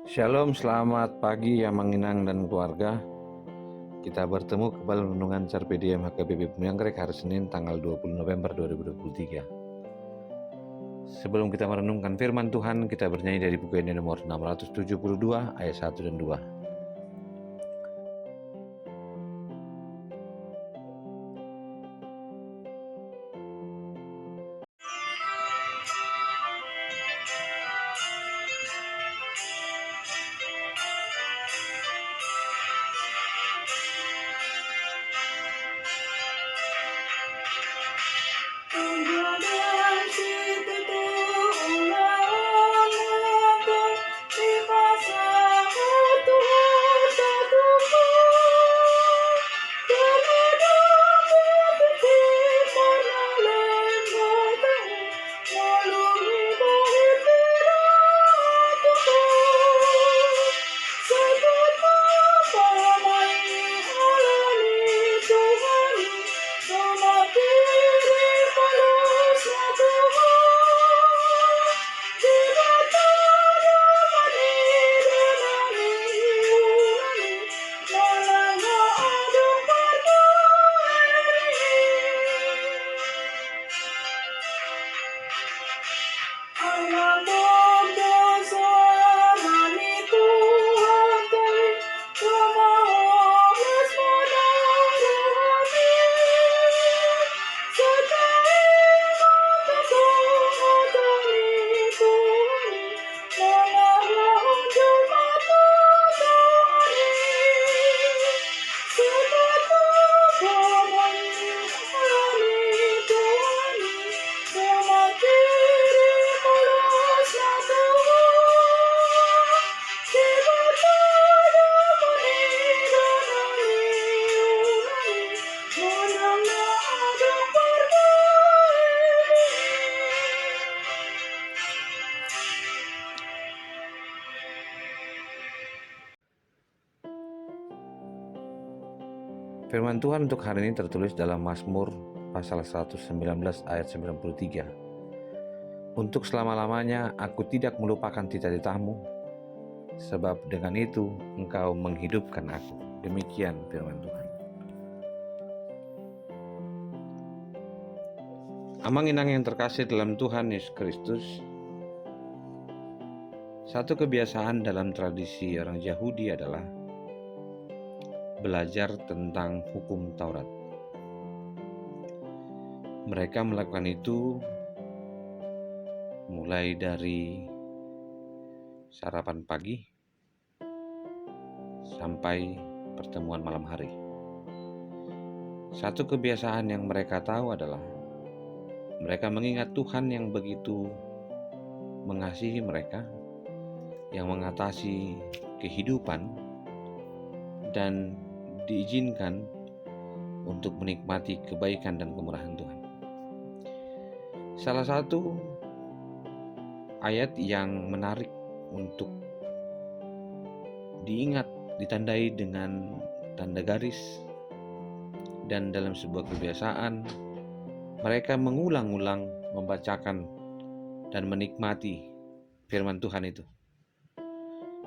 Shalom, selamat pagi ya Manginang dan keluarga. Kita bertemu kembali renungan Carpe Diem HKBP Bumiyanggrek hari Senin tanggal 20 November 2023. Sebelum kita merenungkan firman Tuhan, kita bernyanyi dari buku ini nomor 672 ayat 1 dan 2. Firman Tuhan untuk hari ini tertulis dalam Mazmur pasal 119 ayat 93. Untuk selama-lamanya aku tidak melupakan cita-citamu, sebab dengan itu engkau menghidupkan aku. Demikian firman Tuhan. Amang-inang yang terkasih dalam Tuhan Yesus Kristus, satu kebiasaan dalam tradisi orang Yahudi adalah belajar tentang hukum Taurat. Mereka melakukan itu mulai dari sarapan pagi sampai pertemuan malam hari. Satu kebiasaan yang mereka tahu adalah mereka mengingat Tuhan yang begitu mengasihi mereka, yang mengatasi kehidupan dan diizinkan untuk menikmati kebaikan dan kemurahan Tuhan. Salah satu ayat yang menarik untuk diingat, ditandai dengan tanda garis, dan dalam sebuah kebiasaan mereka mengulang-ulang membacakan dan menikmati firman Tuhan itu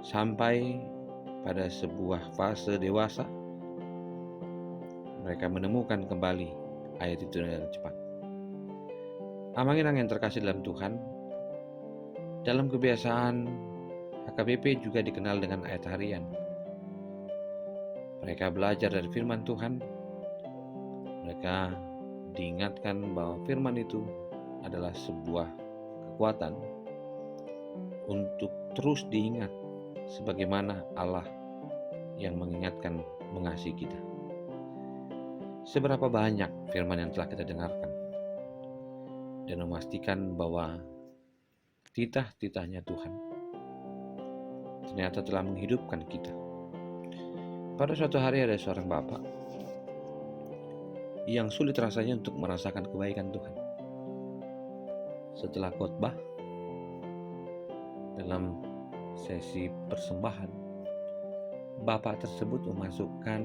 sampai pada sebuah fase dewasa mereka menemukan kembali ayat itu dengan cepat. Amang-inang yang terkasih dalam Tuhan, dalam kebiasaan HKBP juga dikenal dengan ayat harian. Mereka belajar dari firman Tuhan. Mereka diingatkan bahwa firman itu adalah sebuah kekuatan untuk terus diingat sebagaimana Allah yang mengingatkan mengasihi kita. Seberapa banyak firman yang telah kita dengarkan dan memastikan bahwa titah-titahnya Tuhan ternyata telah menghidupkan kita. Pada suatu hari ada seorang bapak yang sulit rasanya untuk merasakan kebaikan Tuhan. Setelah khotbah dalam sesi persembahan, bapak tersebut memasukkan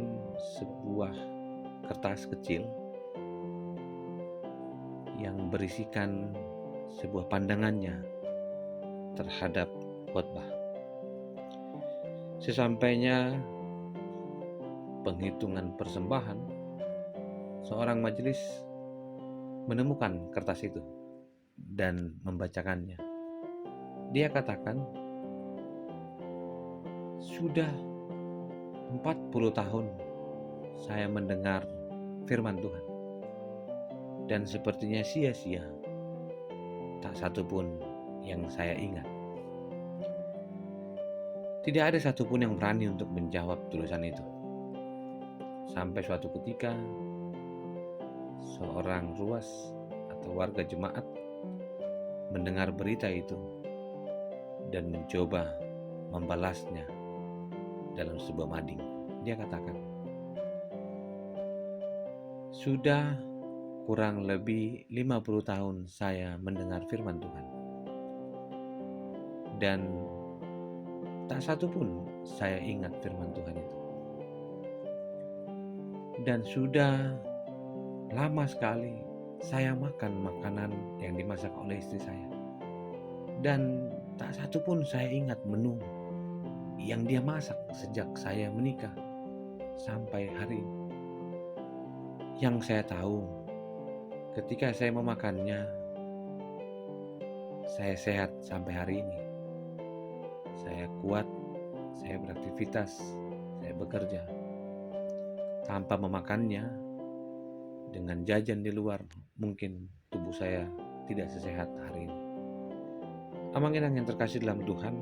sebuah kertas kecil yang berisikan sebuah pandangannya terhadap khotbah. Sesampainya penghitungan persembahan, seorang majelis menemukan kertas itu dan membacakannya. Dia katakan, sudah 40 tahun saya mendengar firman Tuhan, dan sepertinya sia-sia, tak satu pun yang saya ingat. Tidak ada satupun yang berani untuk menjawab tulisan itu. Sampai suatu ketika, seorang ruas atau warga jemaat mendengar berita itu dan mencoba membalasnya dalam sebuah mading. Dia katakan, sudah kurang lebih 50 tahun saya mendengar firman Tuhan, dan tak satu pun saya ingat firman Tuhan itu. Dan sudah lama sekali saya makan makanan yang dimasak oleh istri saya, dan tak satu pun saya ingat menu yang dia masak sejak saya menikah sampai hari ini. Yang saya tahu, ketika saya memakannya, saya sehat sampai hari ini. Saya kuat, saya beraktivitas, saya bekerja. Tanpa memakannya, dengan jajan di luar, mungkin tubuh saya tidak sesehat hari ini. Amang-inang yang terkasih dalam Tuhan,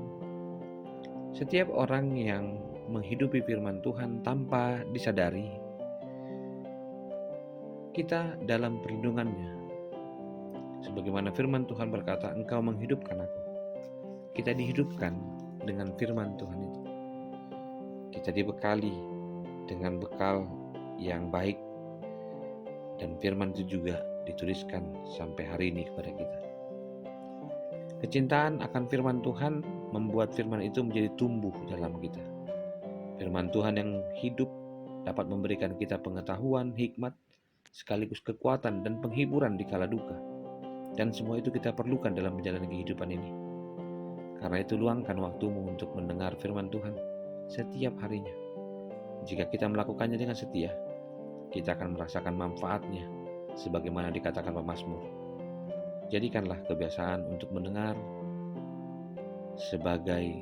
setiap orang yang menghidupi firman Tuhan tanpa disadari, kita dalam perlindungannya. Sebagaimana firman Tuhan berkata, Engkau menghidupkan aku. Kita dihidupkan dengan firman Tuhan itu. Kita dibekali dengan bekal yang baik, dan firman itu juga dituliskan sampai hari ini kepada kita. Kecintaan akan firman Tuhan membuat firman itu menjadi tumbuh dalam kita. Firman Tuhan yang hidup dapat memberikan kita pengetahuan, hikmat, sekaligus kekuatan dan penghiburan di kala duka. Dan semua itu kita perlukan dalam menjalani kehidupan ini. Karena itu luangkan waktumu untuk mendengar firman Tuhan setiap harinya. Jika kita melakukannya dengan setia, kita akan merasakan manfaatnya sebagaimana dikatakan pemazmur. Jadikanlah kebiasaan untuk mendengar sebagai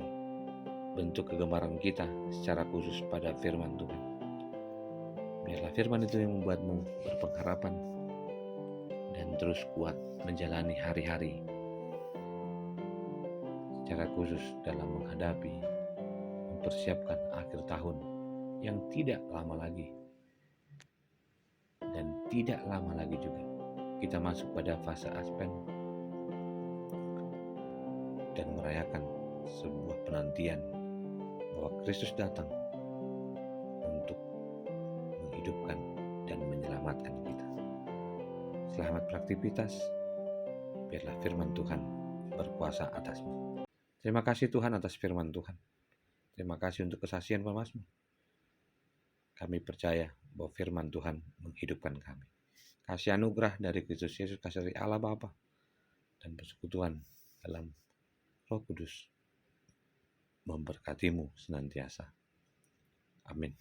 bentuk kegemaran kita secara khusus pada firman Tuhan. Biarlah firman itu yang membuatmu berpengharapan dan terus kuat menjalani hari-hari secara khusus dalam menghadapi, mempersiapkan akhir tahun yang tidak lama lagi. Dan tidak lama lagi juga kita masuk pada fase Aspen dan merayakan sebuah penantian bahwa Kristus datang untuk menghidupkan dan menyelamatkan kita. Selamat beraktivitas, biarlah firman Tuhan berkuasa atasmu. Terima kasih Tuhan atas firman Tuhan. Terima kasih untuk kesaksian pemazmur. Kami percaya bahwa firman Tuhan menghidupkan kami. Kasih anugerah dari Kristus Yesus, kasih dari Allah Bapa, dan persekutuan dalam Roh Kudus memberkatimu senantiasa. Amin.